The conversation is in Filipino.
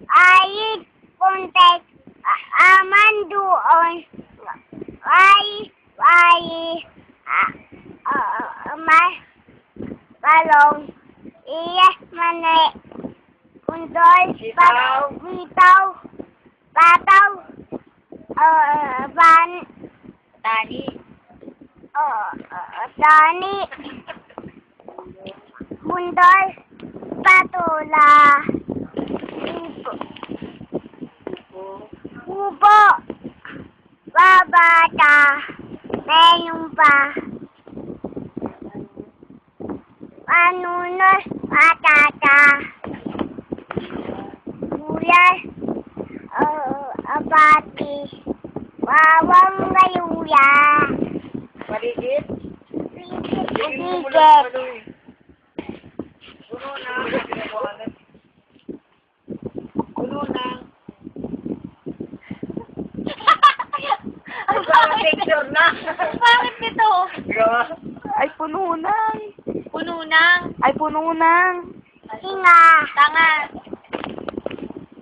ay puntek aman doon ay mas kalong iya mane undol bitaw pataw ban Tani. tani undol patula ubo babata mayroon pa panunos patata gulay abati wawang gayuya Paligid. biget Puno na. Puno na. Ang Picture na. Bakit nito? Ay, puno nang. Puno na. Ay, puno nang. Singa. Tanga.